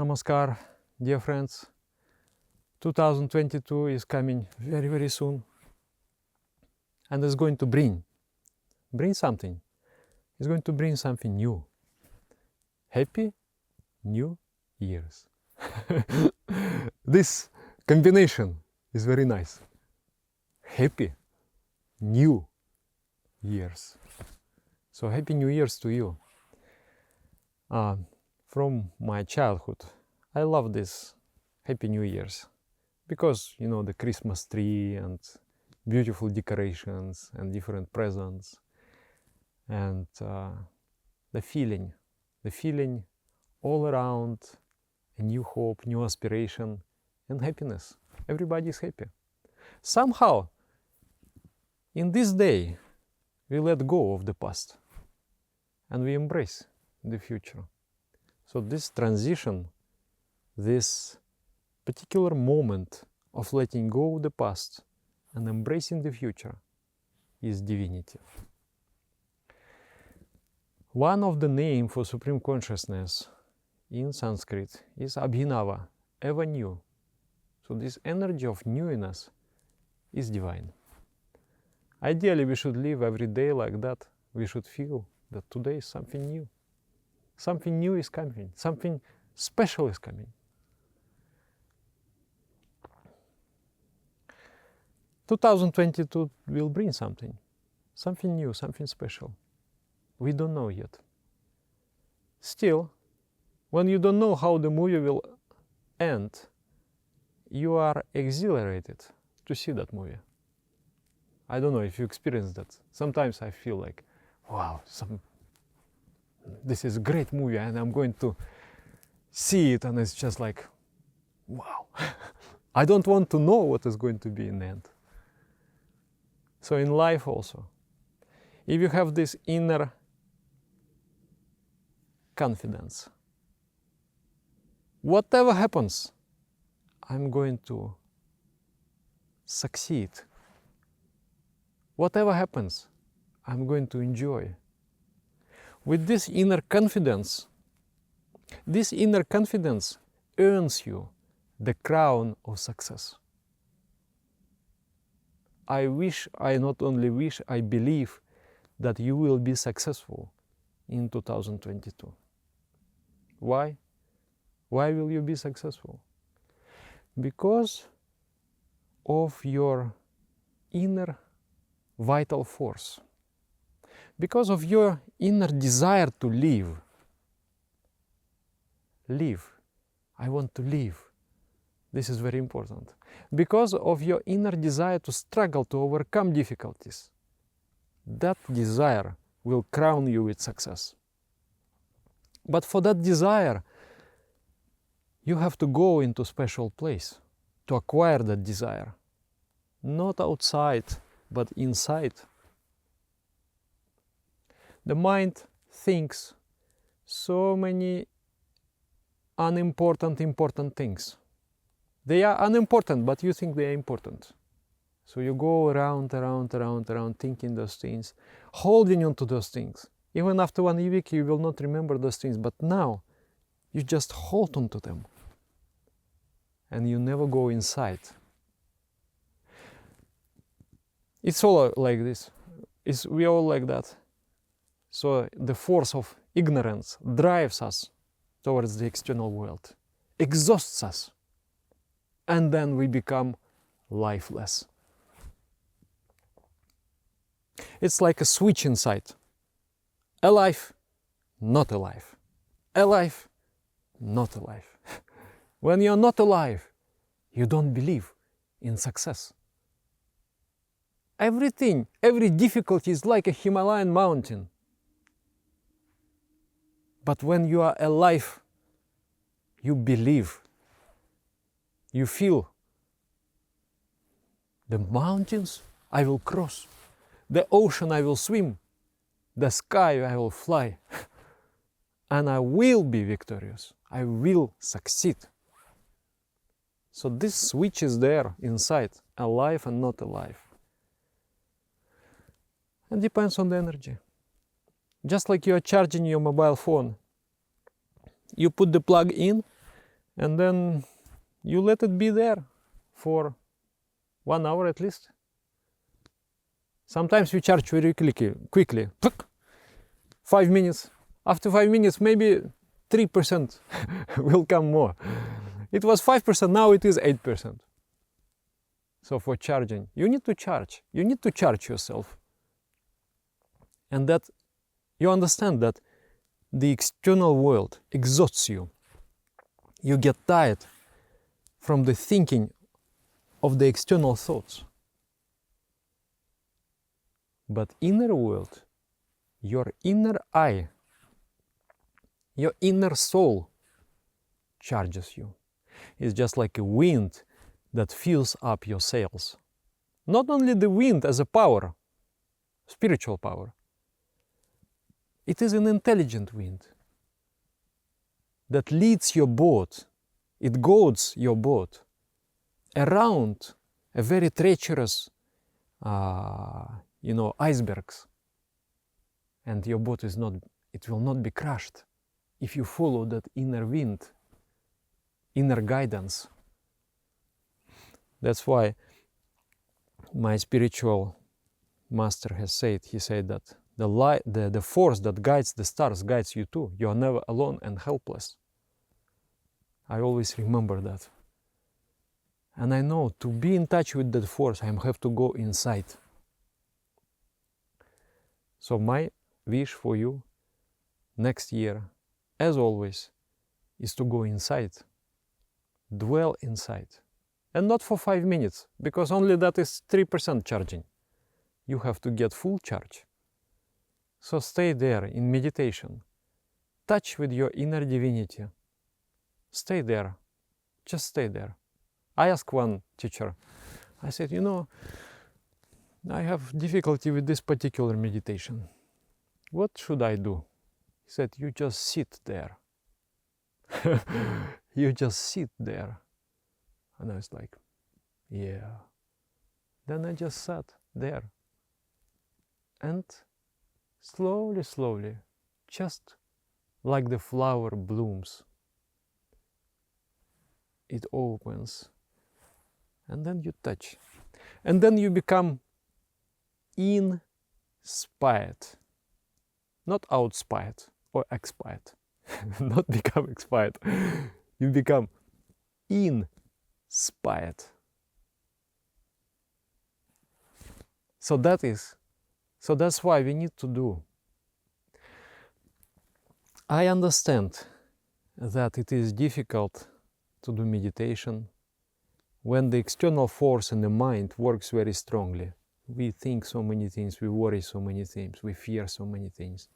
Namaskar, dear friends. 2022 is coming very, very soon. And it's going to bring something. It's going to bring something new. Happy New Year's. This combination is very nice. Happy New Year's. So Happy New Year's to you. From my childhood, I love this Happy New Year's because, you know, the Christmas tree and beautiful decorations and different presents and the feeling all around, a new hope, new aspiration and happiness. Everybody is happy. Somehow, in this day, we let go of the past and we embrace the future. So this transition, this particular moment of letting go of the past and embracing the future is divinity. One of the names for Supreme Consciousness in Sanskrit is Abhinava, ever new. So this energy of newness is divine. Ideally, we should live every day like that. We should feel that today is something new. Something new is coming. Something special is coming. (2022) will bring something new, something special. We don't know yet. Still, when you don't know how the movie will end, you are exhilarated to see that movie. I don't know if you experience that. Sometimes I feel like, wow, this is a great movie and I'm going to see it, and it's just like, wow. I don't want to know what is going to be in the end. So in life also, if you have this inner confidence, whatever happens, I'm going to succeed. Whatever happens, I'm going to enjoy. With this inner confidence earns you the crown of success. I not only wish, I believe that you will be successful in 2022. Why? Why will you be successful? Because of your inner vital force. Because of your inner desire to live. Live. I want to live. This is very important. Because of your inner desire to struggle, to overcome difficulties. That desire will crown you with success. But for that desire, you have to go into a special place to acquire that desire. Not outside, but inside. The mind thinks so many important things. They are unimportant, but you think they are important. So you go around thinking those things, holding on to those things. Even after 1 week you will not remember those things, but now you just hold on to them. And you never go inside. It's all like this. We all like that. So the force of ignorance drives us towards the external world, exhausts us, and then we become lifeless. It's like a switch inside. Alive, not alive. Alive, not alive. When you're not alive, you don't believe in success. Everything, every difficulty is like a Himalayan mountain. But when you are alive, you believe. You feel the mountains I will cross, the ocean I will swim, the sky I will fly, and I will be victorious. I will succeed. So this switch is there inside, alive and not alive. And depends on the energy. Just like you are charging your mobile phone, you put the plug in and then you let it be there for 1 hour at least. Sometimes we charge very quickly. 5 minutes. After 5 minutes, maybe 3% will come more. It was 5%, now it is 8%. So for charging, you need to charge. You need to charge yourself. And that you understand that the external world exhausts you. You get tired from the thinking of the external thoughts. But inner world, your inner eye, your inner soul charges you. It's just like a wind that fills up your sails. Not only the wind as a power, spiritual power, it is an intelligent wind that leads your boat, it guides your boat around a very treacherous, icebergs. And your boat it will not be crushed if you follow that inner wind, inner guidance. That's why my spiritual master has said, he said that the force that guides the stars guides you too. You are never alone and helpless. I always remember that. And I know to be in touch with that force, I have to go inside. So my wish for you next year, as always, is to go inside, dwell inside. And not for 5 minutes, because only that is 3% charging. You have to get full charge. So stay there in meditation. Touch with your inner divinity. Stay there. Just stay there. I asked one teacher, I said, I have difficulty with this particular meditation. What should I do? He said, you just sit there. You just sit there. And I was like, yeah. Then I just sat there. And slowly, just like the flower blooms, it opens. And then you touch. And then you become inspired. Not outspired or expired. Not become expired. You become inspired. So that's why we need to do. I understand that it is difficult to do meditation when the external force in the mind works very strongly. We think so many things, we worry so many things, we fear so many things.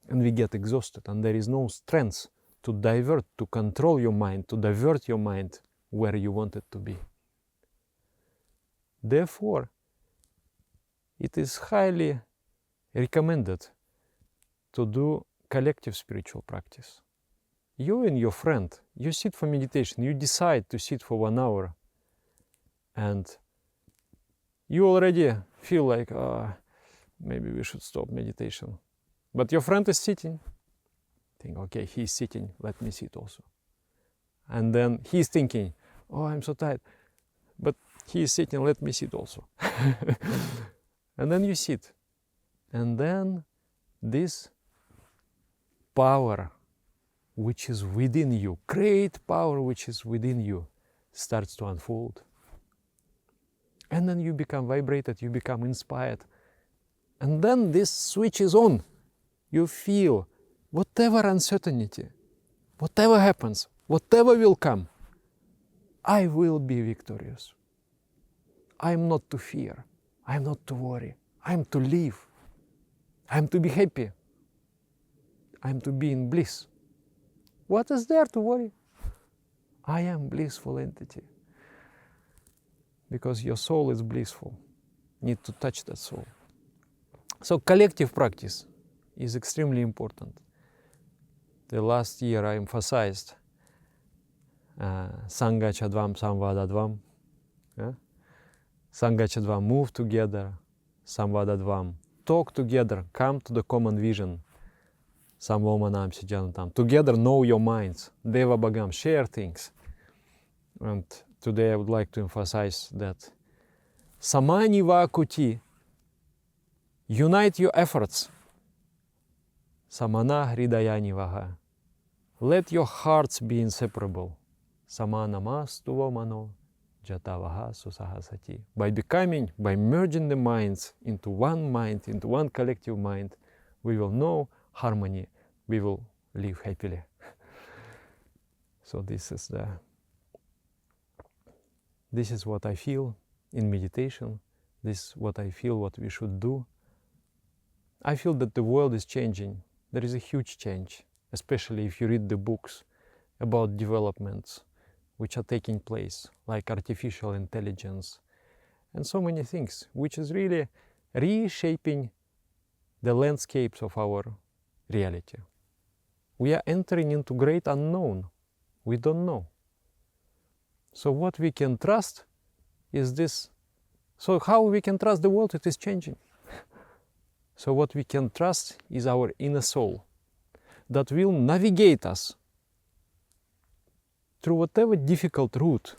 And we get exhausted, and there is no strength to divert, to control your mind, to divert your mind where you want it to be. Therefore, it is highly recommended to do collective spiritual practice. You and your friend, you sit for meditation, you decide to sit for 1 hour, and you already feel like, maybe we should stop meditation. But your friend is sitting. Think, okay, he's sitting, let me sit also. And then he's thinking, oh, I'm so tired. But he's sitting, let me sit also. And then you sit. And then this power which is within you, great power which is within you, starts to unfold. And then you become vibrated, you become inspired. And then this switch is on. You feel whatever uncertainty, whatever happens, whatever will come, I will be victorious. I am not to fear. I am not to worry. I am to live. I am to be happy. I am to be in bliss. What is there to worry? I am blissful entity. Because your soul is blissful. Need to touch that soul. So collective practice is extremely important. The last year I emphasized Sangachadvam Samvadadvam. Sangachadvam, move together. Samvadadvam, talk together, come to the common vision. Samvomanam Sijantam. Together know your minds. Deva Bhagam, share things. And today I would like to emphasize that Samani Vakuti, unite your efforts. Samana Hridayani Vaha. Let your hearts be inseparable. Samanamastuvo mano jatavaha susahasati. By merging the minds into one mind, into one collective mind, we will know harmony, we will live happily. So this is what I feel in meditation. This is what I feel what we should do. I feel that the world is changing. There is a huge change, especially if you read the books about developments which are taking place, like artificial intelligence and so many things, which is really reshaping the landscapes of our reality. We are entering into great unknown. We don't know. So what we can trust is this. So how we can trust the world? It is changing. So what we can trust is our inner soul that will navigate us through whatever difficult route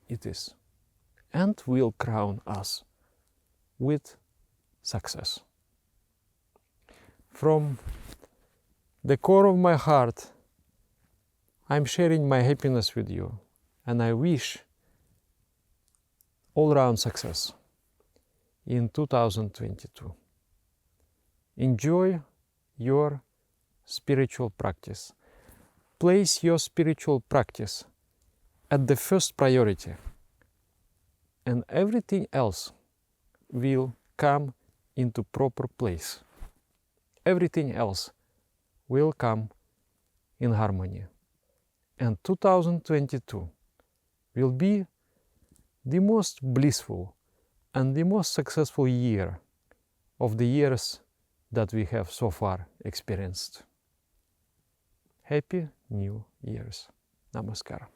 it is and will crown us with success. From the core of my heart, I'm sharing my happiness with you, and I wish all-round success in 2022. Enjoy your spiritual practice. Place your spiritual practice at the first priority, and everything else will come into proper place. Everything else will come in harmony. And 2022 will be the most blissful and the most successful year of the years that we have so far experienced. Happy New Year's. Namaskar.